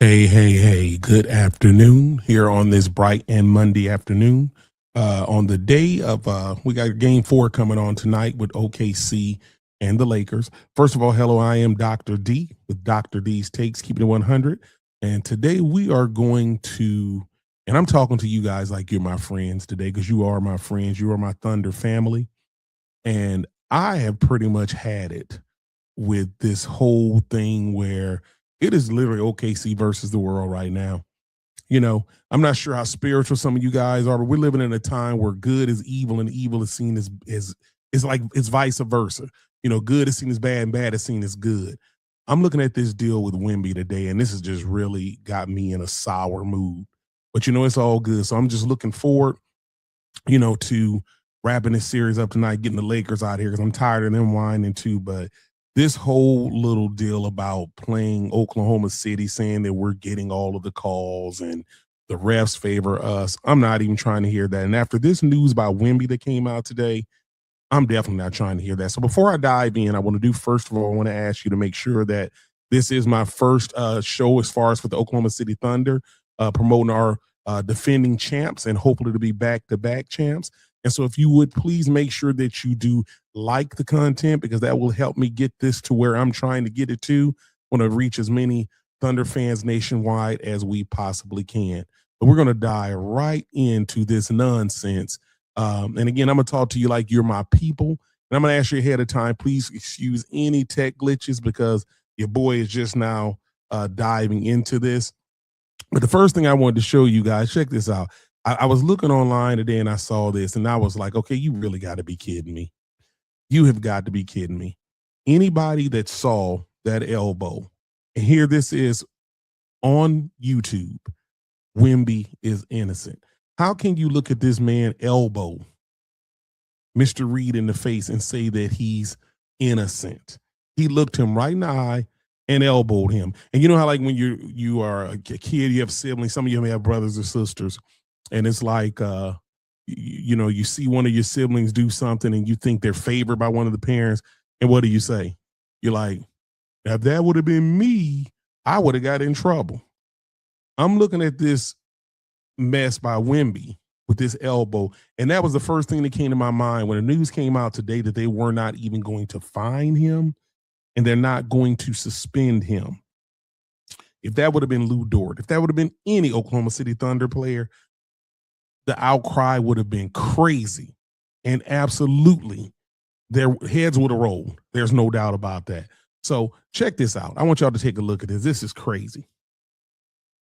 Hey, good afternoon here on this bright and Monday afternoon. On the day of, we got game 4 coming on tonight with OKC and the Lakers. First of all, hello, I am Dr. D with Dr. D's Takes, keeping it 100. And today we are going to, and I'm talking to you guys like you're my friends today because you are my friends. You are my Thunder family. And I have pretty much had it with this whole thing where it is literally OKC versus the world right now. I'm not sure how spiritual some of you guys are, but we're living in a time where good is evil and evil is seen as it's like it's vice versa. Good is seen as bad and bad is seen as good. I'm looking at this deal with Wemby today, and this has just really got me in a sour mood. But it's all good. So I'm just looking forward, to wrapping this series up tonight, getting the Lakers out here because I'm tired of them whining too. But this whole little deal about playing Oklahoma City, saying that we're getting all of the calls and the refs favor us, I'm not even trying to hear that. And after this news about Wemby that came out today, I'm definitely not trying to hear that. So before I dive in, I want to do, first of all, I want to ask you to make sure that this is my first show as far as for the Oklahoma City Thunder, promoting our defending champs and hopefully to be back-to-back champs. And so if you would please make sure that you do like the content, because that will help me get this to where I'm trying to get it to. I want to reach as many Thunder fans nationwide as we possibly can. But we're going to dive right into this nonsense. And again, I'm going to talk to you like you're my people. And I'm going to ask you ahead of time, please excuse any tech glitches because your boy is just now diving into this. But the first thing I wanted to show you guys, check this out. I was looking online today and I saw this and I was like, okay, you really got to be kidding me. You have got to be kidding me. Anybody that saw that elbow, and here this is on YouTube, Wemby is innocent. How can you look at this man elbow Mr. Reed in the face and say that he's innocent? He looked him right in the eye and elbowed him. And you know how, like, when you are a kid, you have siblings, some of you may have brothers or sisters, and it's like you see one of your siblings do something and you think they're favored by one of the parents, and what do you say? You're like, if that would have been me, I would have got in trouble. I'm looking at this mess by Wemby with this elbow, and that was the first thing that came to my mind when the news came out today that they were not even going to fine him and they're not going to suspend him. If that would have been Lou Dort, if that would have been any Oklahoma City Thunder player, the outcry would have been crazy, and absolutely their heads would have rolled. There's no doubt about that. So check this out. I want y'all to take a look at this. This is crazy.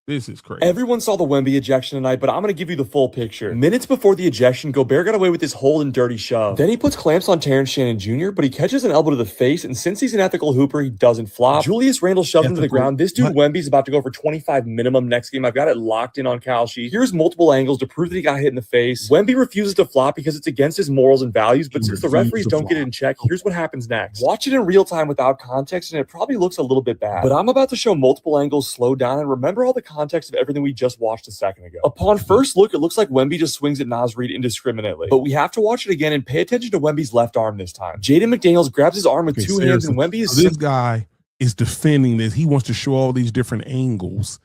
This is crazy. Everyone saw the Wemby ejection tonight, but I'm going to give you the full picture. Minutes before the ejection, Gobert got away with his hold and dirty shove. Then he puts clamps on Terrence Shannon Jr., but he catches an elbow to the face, and since he's an ethical hooper, he doesn't flop. Julius Randle shoved him to the ground. This dude, Wemby's about to go for 25 minimum next game. I've got it locked in on Cal Sheet. Here's multiple angles to prove that he got hit in the face. Wemby refuses to flop because it's against his morals and values, but since the referees don't get it in check, here's what happens next. Watch it in real time without context, and it probably looks a little bit bad. But I'm about to show multiple angles slow down, and remember all the context of everything we just watched a second ago. Upon first look, it looks like Wemby just swings at Naz Reid indiscriminately, but we have to watch it again and pay attention to Wemby's left arm this time. Jaden McDaniels grabs his arm with two hands, and Wemby is... This guy is defending this. He wants to show all these different angles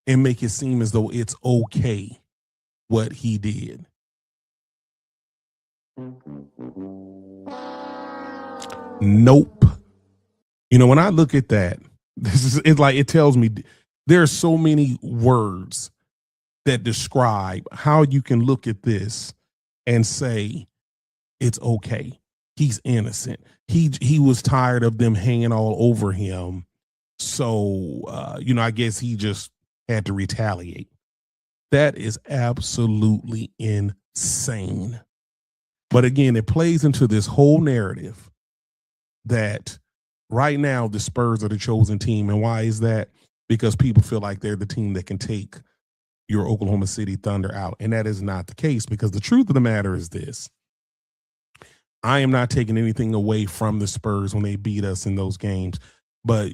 and make it seem as though it's okay what he did. Nope. When I look at that, it's like it tells me there are so many words that describe how you can look at this and say it's okay. He's innocent. He was tired of them hanging all over him. So, I guess he just had to retaliate. That is absolutely insane. But again, it plays into this whole narrative that right now the Spurs are the chosen team. And why is that? Because people feel like they're the team that can take your Oklahoma City Thunder out. And that is not the case, because the truth of the matter is this. I am not taking anything away from the Spurs when they beat us in those games. But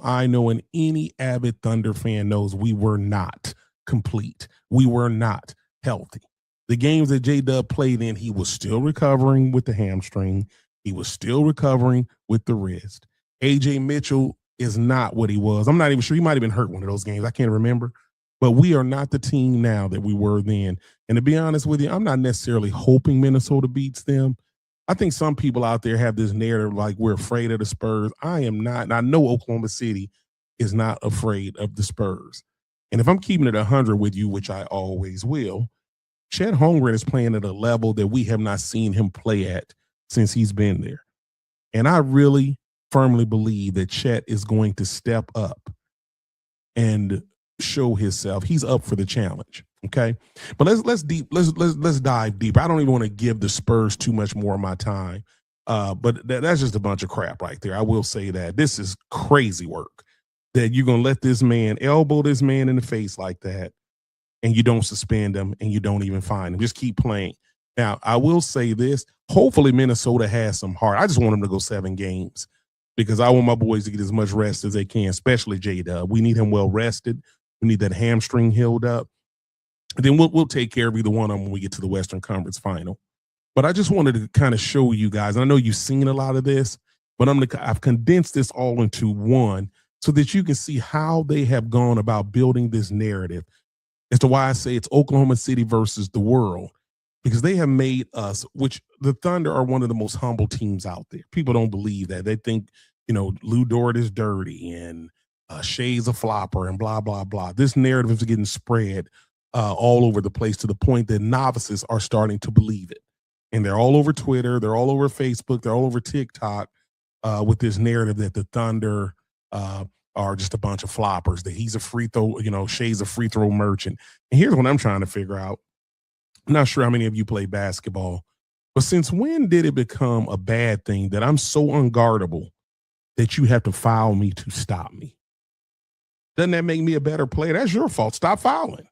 I know, and any avid Thunder fan knows we were not complete. We were not healthy. The games that J-Dub played in, he was still recovering with the hamstring. He was still recovering with the wrist. A.J. Mitchell is not what he was. I'm not even sure. He might have been hurt one of those games. I can't remember. But we are not the team now that we were then. And to be honest with you, I'm not necessarily hoping Minnesota beats them. I think some people out there have this narrative like we're afraid of the Spurs. I am not. And I know Oklahoma City is not afraid of the Spurs. And if I'm keeping it 100 with you, which I always will, Chet Holmgren is playing at a level that we have not seen him play at since he's been there. And I really firmly believe that Chet is going to step up and show himself. He's up for the challenge. Okay. But let's dive deeper. I don't even want to give the Spurs too much more of my time. But that's just a bunch of crap right there. I will say that. This is crazy work that you're going to let this man elbow this man in the face like that, and you don't suspend him and you don't even fine him. Just keep playing. Now, I will say this. Hopefully Minnesota has some heart. I just want them to go 7 games because I want my boys to get as much rest as they can, especially J-Dub. We need him well rested. We need that hamstring healed up. And then we'll take care of either one of them when we get to the Western Conference Final. But I just wanted to kind of show you guys, and I know you've seen a lot of this, but I've condensed this all into one so that you can see how they have gone about building this narrative as to why I say it's Oklahoma City versus the world, because they have made us, which the Thunder are one of the most humble teams out there. People don't believe that. They think, Lou Dort is dirty and Shea's a flopper and blah, blah, blah. This narrative is getting spread all over the place to the point that novices are starting to believe it. And they're all over Twitter. They're all over Facebook. They're all over TikTok with this narrative that the Thunder are just a bunch of floppers, that he's a free throw, Shea's a free throw merchant. And here's what I'm trying to figure out. I'm not sure how many of you play basketball, but since when did it become a bad thing that I'm so unguardable that you have to foul me to stop me? Doesn't that make me a better player? That's your fault. Stop fouling.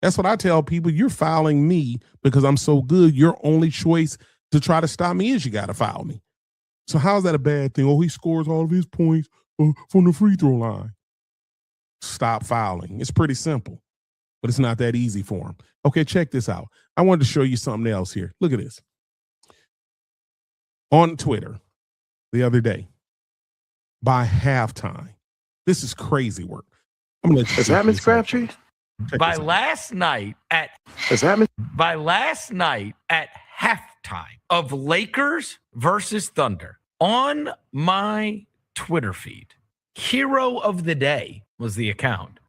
That's what I tell people. You're fouling me because I'm so good. Your only choice to try to stop me is you got to foul me. So how's that a bad thing? Oh, he scores all of his points from the free throw line. Stop fouling. It's pretty simple, but it's not that easy for him. Okay, check this out. I wanted to show you something else here. Look at this. On Twitter the other day, by halftime, this is crazy work. I'm going to. Is that Miss Crabtree? By last night at halftime of Lakers versus Thunder on my Twitter feed, Hero of the Day was the account,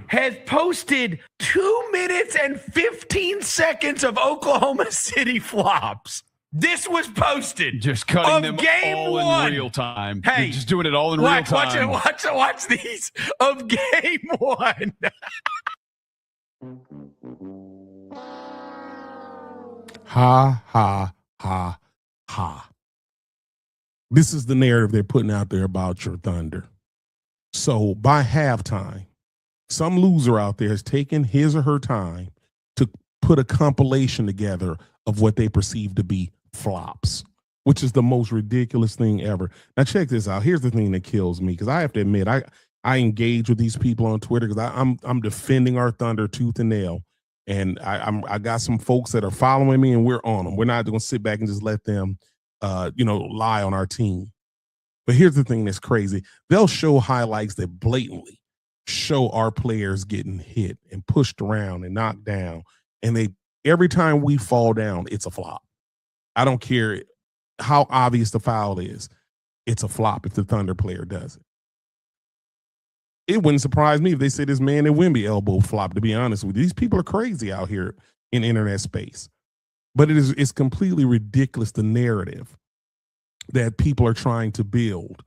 has posted 2 minutes and 15 seconds of Oklahoma City flops. This was posted. Just cutting them game all one. in real time. Hey, you're just doing it all in real time. Watch these of game one. Ha, ha, ha, ha. This is the narrative they're putting out there about your Thunder. So by halftime, some loser out there has taken his or her time to put a compilation together of what they perceive to be flops, which is the most ridiculous thing ever. Now check this out. Here's the thing that kills me, because I have to admit, I engage with these people on Twitter because I'm defending our Thunder tooth and nail. And I got some folks that are following me, and we're on them. We're not going to sit back and just let them, lie on our team. But here's the thing that's crazy. They'll show highlights that blatantly show our players getting hit and pushed around and knocked down. And every time we fall down, it's a flop. I don't care how obvious the foul is. It's a flop if the Thunder player does it. It wouldn't surprise me if they said this man at Wemby elbow flop, to be honest with you. These people are crazy out here in internet space. But it's completely ridiculous, the narrative that people are trying to build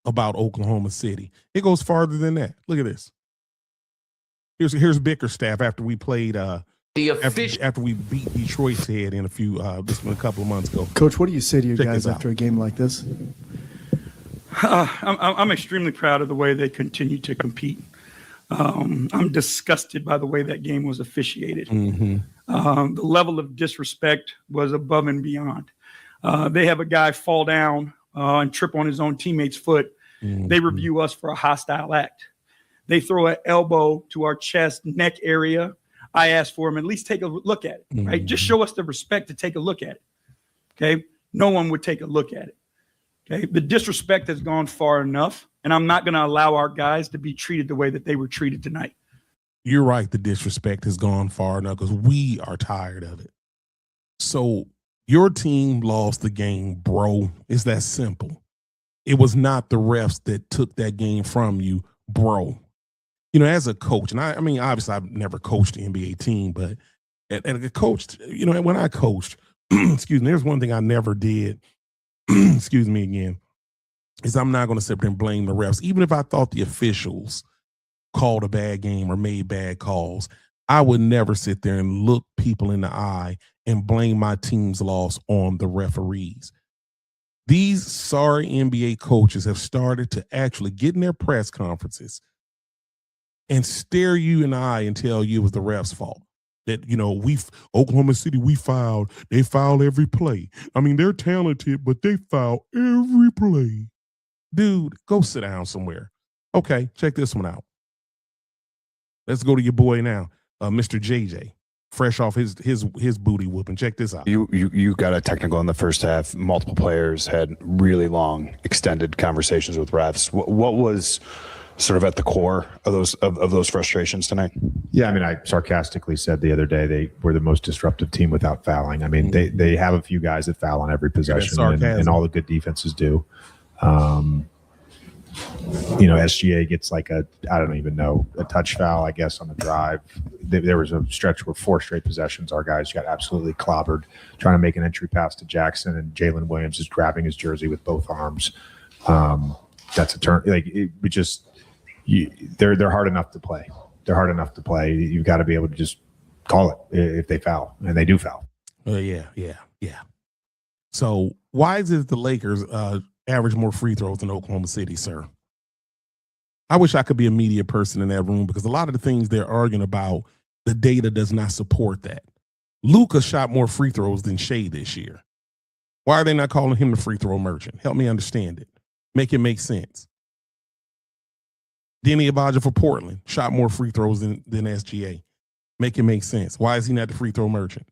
about Oklahoma City. It goes farther than that. Look at this. Here's Bickerstaff after we played after we beat Detroit's head in a couple of months ago. Coach, what do you say to your Check guys this after out. a game like this? I'm extremely proud of the way they continue to compete. I'm disgusted by the way that game was officiated. Mm-hmm. The level of disrespect was above and beyond. They have a guy fall down and trip on his own teammate's foot. Mm-hmm. They review us for a hostile act. They throw an elbow to our chest, neck area. I asked for him at least take a look at it, right? Just show us the respect to take a look at it. Okay. No one would take a look at it. Okay, the disrespect has gone far enough, and I'm not going to allow our guys to be treated the way that they were treated tonight. You're right. The disrespect has gone far enough because we are tired of it. So your team lost the game, bro. It's that simple. It was not the refs that took that game from you, bro. You know, as a coach, and I mean, obviously I've never coached an NBA team, but as a coach, you know, when I coached, excuse me, there's one thing I never did, excuse me again, is I'm not going to sit there and blame the refs. Even if I thought the officials called a bad game or made bad calls, I would never sit there and look people in the eye and blame my team's loss on the referees. These sorry NBA coaches have started to actually get in their press conferences and stare you in the eye and tell you it was the ref's fault. That, you know, Oklahoma City, they foul every play. I mean, they're talented, but they foul every play. Dude, go sit down somewhere. Okay, check this one out. Let's go to your boy now, Mr. JJ, fresh off his booty whooping. Check this out. You got a technical in the first half. Multiple players had really long, extended conversations with refs. What was sort of at the core of those frustrations tonight? Yeah, I mean, I sarcastically said the other day they were the most disruptive team without fouling. I mean, they have a few guys that foul on every possession, and all the good defenses do. You know, SGA gets like I don't even know, a touch foul, I guess, on the drive. There was a stretch where 4 straight possessions, our guys got absolutely clobbered trying to make an entry pass to Jackson, and Jalen Williams is grabbing his jersey with both arms. That's a turn. Like, they're hard enough to play. They're hard enough to play. You've got to be able to just call it if they foul, and they do foul. Yeah. So why is it the Lakers average more free throws than Oklahoma City, sir? I wish I could be a media person in that room, because a lot of the things they're arguing about, the data does not support that. Luka shot more free throws than Shea this year. Why are they not calling him the free throw merchant? Help me understand it. Make it make sense. Denny Abaja for Portland shot more free throws than SGA. Make it make sense. Why is he not the free throw merchant?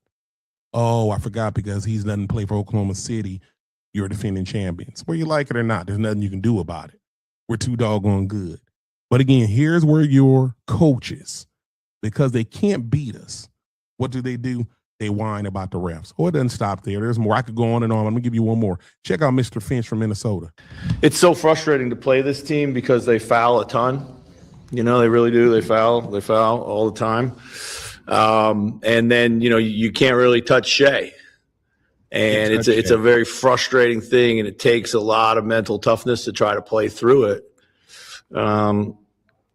Oh, I forgot, because he doesn't play for Oklahoma City. You're defending champions. Whether you like it or not, there's nothing you can do about it. We're too doggone good. But again, here's where your coaches, because they can't beat us, what do? They whine about the refs. Oh, it doesn't stop there. There's more. I could go on and on. I'm going to give you one more. Check out Mr. Finch from Minnesota. It's so frustrating to play this team because they foul a ton. You know, they really do. They foul all the time. And then, you know, you can't really touch Shea. And it's a very frustrating thing, and it takes a lot of mental toughness to try to play through it.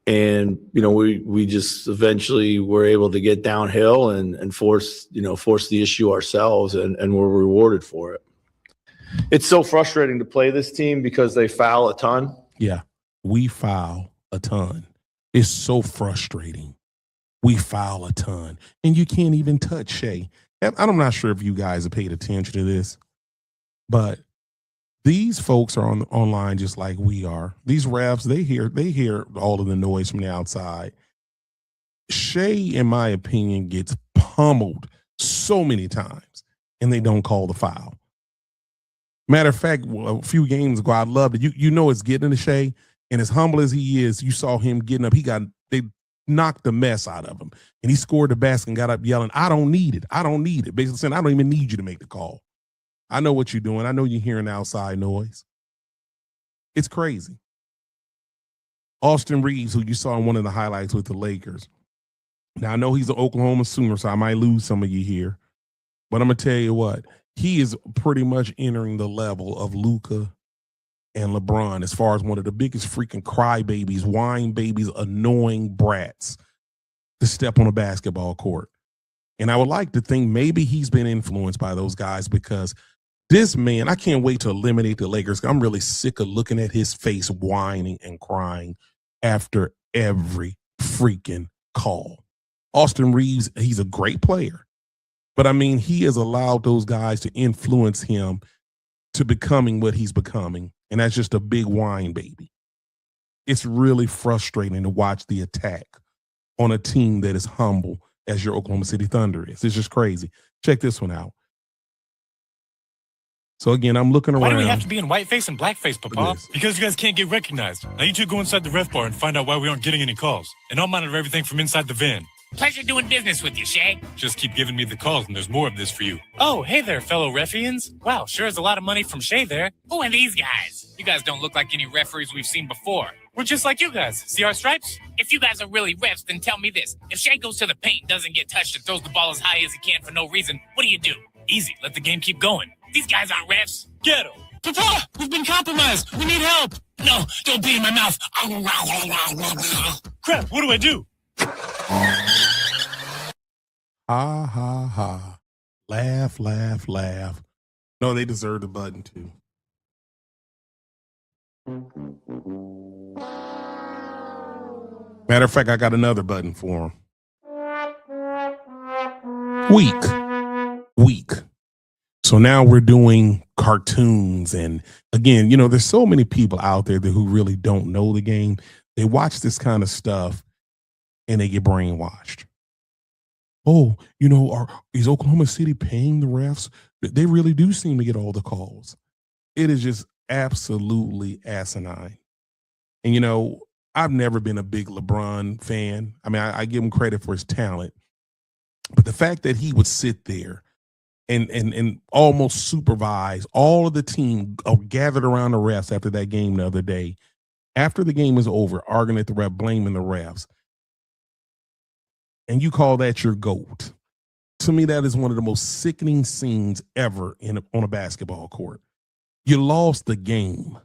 And, you know, we just eventually were able to get downhill and force the issue ourselves, and we're rewarded for it. It's so frustrating to play this team because they foul a ton. Yeah, we foul a ton. It's so frustrating. We foul a ton, and you can't even touch Shea. I'm not sure if you guys have paid attention to this, but these folks are online just like we are. These refs, they hear all of the noise from the outside. Shea, in my opinion, gets pummeled so many times, and they don't call the foul. Matter of fact, a few games ago, I loved it. You know it's getting to Shea, and as humble as he is, you saw him getting up. They knocked the mess out of him, and he scored the basket and got up yelling, "I don't need it. I don't need it." Basically saying, "I don't even need you to make the call. I know what you're doing. I know you're hearing outside noise." It's crazy. Austin Reeves, who you saw in one of the highlights with the Lakers. Now, I know he's an Oklahoma Sooner, so I might lose some of you here, but I'm going to tell you what, he is pretty much entering the level of Luka and LeBron as far as one of the biggest freaking crybabies, whine babies, annoying brats to step on a basketball court. And I would like to think maybe he's been influenced by those guys, because this man, I can't wait to eliminate the Lakers. I'm really sick of looking at his face whining and crying after every freaking call. Austin Reeves, he's a great player. But, I mean, he has allowed those guys to influence him to becoming what he's becoming. And that's just a big whine baby. It's really frustrating to watch the attack on a team that is humble as your Oklahoma City Thunder is. It's just crazy. Check this one out. So again, I'm looking around. Why do we have to be in whiteface and blackface, Papa? Because you guys can't get recognized. Now you two go inside the ref bar and find out why we aren't getting any calls. And I'll monitor everything from inside the van. Pleasure doing business with you, Shay. Just keep giving me the calls and there's more of this for you. Oh, hey there, fellow refians. Wow, sure is a lot of money from Shay there. Who are these guys? You guys don't look like any referees we've seen before. We're just like you guys. See our stripes? If you guys are really refs, then tell me this. If Shay goes to the paint, doesn't get touched, and throws the ball as high as he can for no reason, what do you do? Easy. Let the game keep going. These guys aren't refs. Get him. Papa, we've been compromised. We need help. No, don't be in my mouth. Crap, what do I do? Ha, ha, ha. Laugh, laugh, laugh. No, they deserve the button too. Matter of fact, I got another button for them. Weak. So now we're doing cartoons. And again, you know, there's so many people out there who really don't know the game. They watch this kind of stuff and they get brainwashed. Oh, you know, is Oklahoma City paying the refs? They really do seem to get all the calls. It is just absolutely asinine. And, you know, I've never been a big LeBron fan. I mean, I give him credit for his talent. But the fact that he would sit there and almost supervise all of the team gathered around the refs after that game the other day, after the game is over, arguing at the ref, blaming the refs, and you call that your GOAT. To me, that is one of the most sickening scenes ever on a basketball court. You lost the game,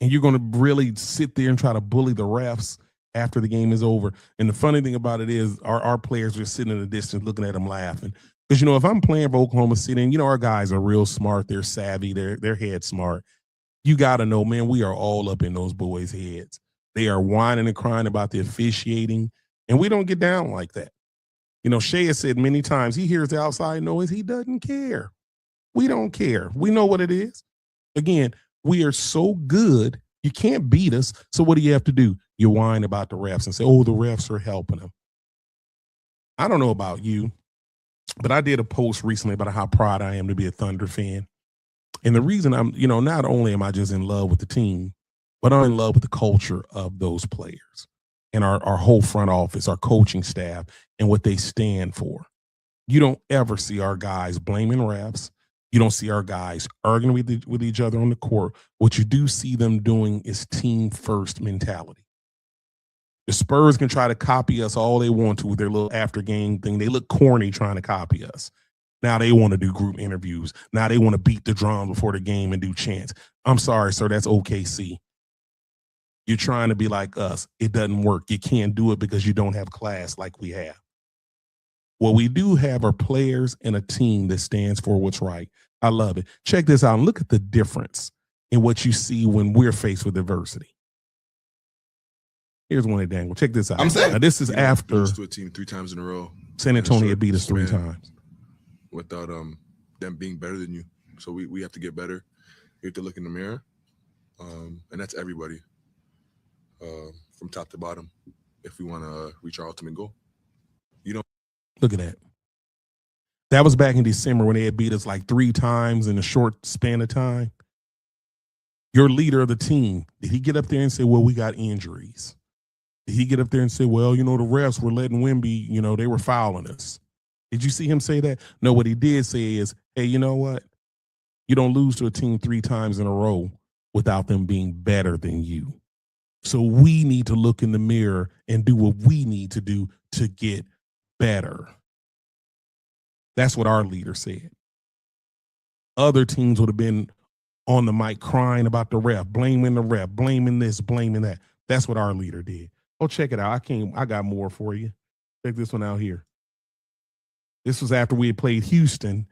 and you're going to really sit there and try to bully the refs after the game is over. And the funny thing about it is our players are sitting in the distance looking at them laughing. Because, you know, if I'm playing for Oklahoma City, and, you know, our guys are real smart, they're savvy, they're head smart, you got to know, man, we are all up in those boys' heads. They are whining and crying about the officiating, and we don't get down like that. You know, Shea has said many times, he hears the outside noise, he doesn't care. We don't care. We know what it is. Again, we are so good, you can't beat us, so what do you have to do? You whine about the refs and say, oh, the refs are helping them. I don't know about you, but I did a post recently about how proud I am to be a Thunder fan. And the reason I'm, you know, not only am I just in love with the team, but I'm in love with the culture of those players and our whole front office, our coaching staff, and what they stand for. You don't ever see our guys blaming refs. You don't see our guys arguing with each other on the court. What you do see them doing is team first mentality. The Spurs can try to copy us all they want to with their little after game thing. They look corny trying to copy us. Now they want to do group interviews. Now they want to beat the drum before the game and do chants. I'm sorry, sir, that's OKC. You're trying to be like us. It doesn't work. You can't do it because you don't have class like we have. What we do have are players and a team that stands for what's right. I love it. Check this out. Look at the difference in what you see when we're faced with adversity. Here's one at Dangle. Check this out. I'm saying, now, this is after lose to a team 3 times in a row. San Antonio beat us 3 times. Without them being better than you. So we have to get better. We have to look in the mirror. And that's everybody. From top to bottom, if we want to reach our ultimate goal. You know, look at that. That was back in December when they had beat us like 3 times in a short span of time. Your leader of the team, did he get up there and say, well, we got injuries? Did he get up there and say, well, you know, the refs were letting Wemby, you know, they were fouling us? Did you see him say that? No, what he did say is, hey, you know what? You don't lose to a team 3 times in a row without them being better than you. So we need to look in the mirror and do what we need to do to get better. That's what our leader said. Other teams would have been on the mic crying about the ref, blaming the ref, blaming this, blaming that. That's what our leader did. Oh, check it out. I got more for you. Check this one out here. This was after we had played Houston,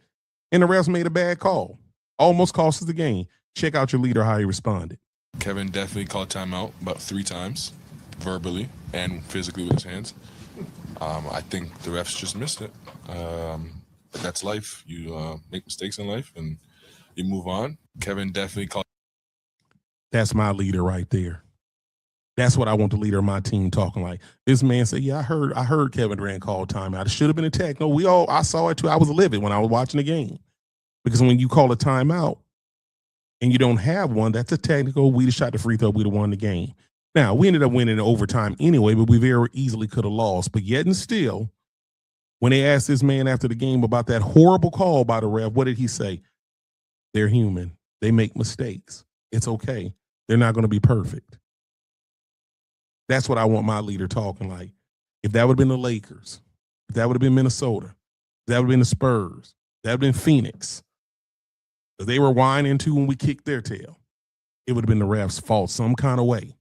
and the refs made a bad call. Almost cost us the game. Check out your leader, how he responded. Kevin definitely called timeout about 3 times, verbally and physically with his hands. I think the refs just missed it. But that's life. You make mistakes in life and you move on. Kevin definitely called. That's my leader right there. That's what I want the leader of my team talking like. This man said, yeah, I heard Kevin Durant call timeout. It should have been a tech. No, I saw it too. I was livid when I was watching the game. Because when you call a timeout, and you don't have one, that's a technical. We'd have shot the free throw, we'd have won the game. Now, we ended up winning in overtime anyway, but we very easily could have lost. But yet and still, when they asked this man after the game about that horrible call by the ref, what did he say? They're human. They make mistakes. It's okay. They're not going to be perfect. That's what I want my leader talking like. If that would have been the Lakers, if that would have been Minnesota, if that would have been the Spurs, that would have been Phoenix, if they were whining too when we kicked their tail, it would have been the refs' fault some kind of way.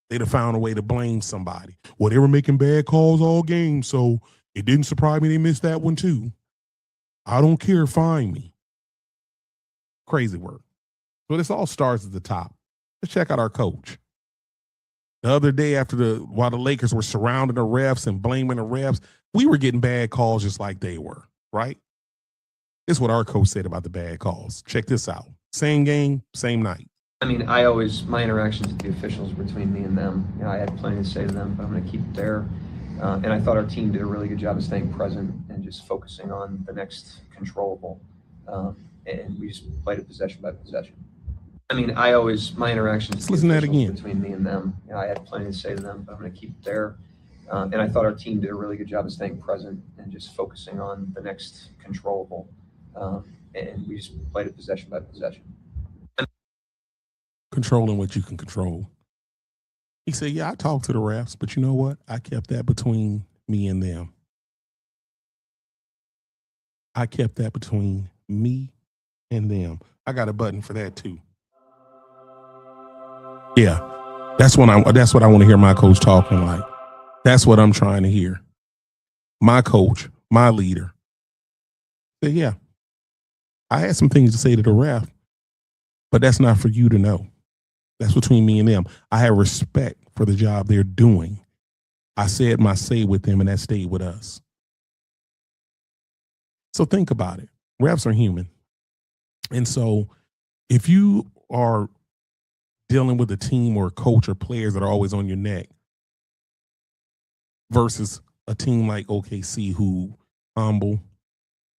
They'd have found a way to blame somebody. Well, they were making bad calls all game, so it didn't surprise me they missed that one too. I don't care, fine me. Crazy work. So this all starts at the top. Let's check out our coach. The other day while the Lakers were surrounding the refs and blaming the refs, we were getting bad calls just like they were, right? This is what our coach said about the bad calls. Check this out. Same game, same night. I mean, my interactions with the officials between me and them, I had plenty to say to them, but I'm going to keep it there. And I thought our team did a really good job of staying present and just focusing on the next controllable. And we just played it possession by possession. I mean, my interactions with the officials between me and them, I had plenty to say to them, but I'm going to keep it there. And I thought our team did a really good job of staying present and just focusing on the next controllable. And we just played it possession by possession. Controlling what you can control. He said, yeah, I talked to the refs, but you know what? I kept that between me and them. I kept that between me and them. I got a button for that too. Yeah, that's what I want to hear my coach talking like. That's what I'm trying to hear. My coach, my leader. Said, yeah, I had some things to say to the ref, but that's not for you to know. That's between me and them. I have respect for the job they're doing. I said my say with them, and that stayed with us. So think about it. Refs are human. And so if you are dealing with a team or a coach or players that are always on your neck versus a team like OKC who humble,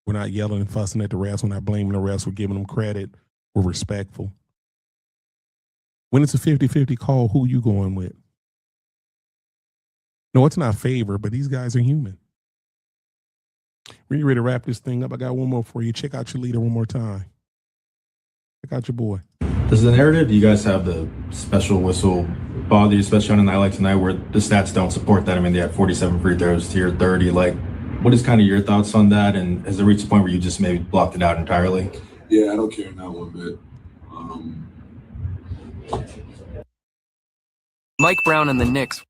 we're not yelling and fussing at the refs, we're not blaming the refs, we're giving them credit, we're respectful. When it's a 50-50 call, who you going with? No, it's not favor, but these guys are human. We're ready to wrap this thing up. I got one more for you. Check out your leader one more time. Check out your boy. Does the narrative you guys have the special whistle bother you, especially on a night like tonight where the stats don't support that? I mean, they had 47 free throws to your 30. Like, what is kind of your thoughts on that? And has it reached a point where you just maybe blocked it out entirely? Yeah, I don't care not one bit. Mike Brown and the Knicks.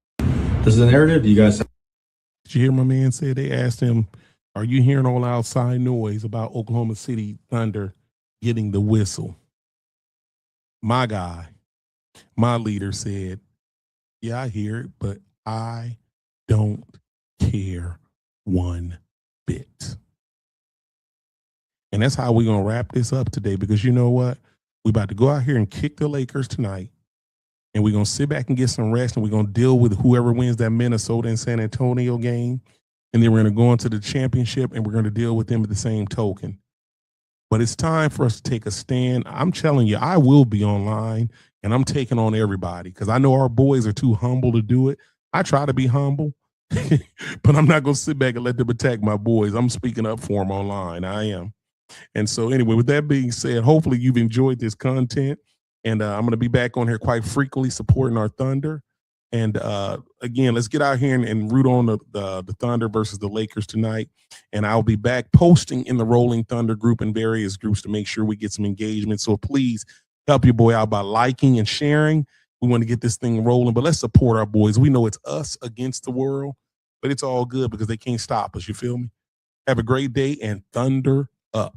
Does the narrative you guys have? Did you hear my man say they asked him, are you hearing all outside noise about Oklahoma City Thunder getting the whistle? My guy, my leader said, yeah, I hear it, but I don't care one bit. And that's how we're going to wrap this up today, because you know what? We're about to go out here and kick the Lakers tonight, and we're going to sit back and get some rest, and we're going to deal with whoever wins that Minnesota and San Antonio game, and then we're going to go into the championship, and we're going to deal with them at the same token. But it's time for us to take a stand. I'm telling you, I will be online, and I'm taking on everybody because I know our boys are too humble to do it. I try to be humble, but I'm not going to sit back and let them attack my boys. I'm speaking up for them online. I am. And so anyway, with that being said, hopefully you've enjoyed this content. And I'm going to be back on here quite frequently supporting our Thunder. And again, let's get out here and root on the Thunder versus the Lakers tonight. And I'll be back posting in the Rolling Thunder group and various groups to make sure we get some engagement. So please help your boy out by liking and sharing. We want to get this thing rolling, but let's support our boys. We know it's us against the world, but it's all good because they can't stop us. You feel me? Have a great day and Thunder up.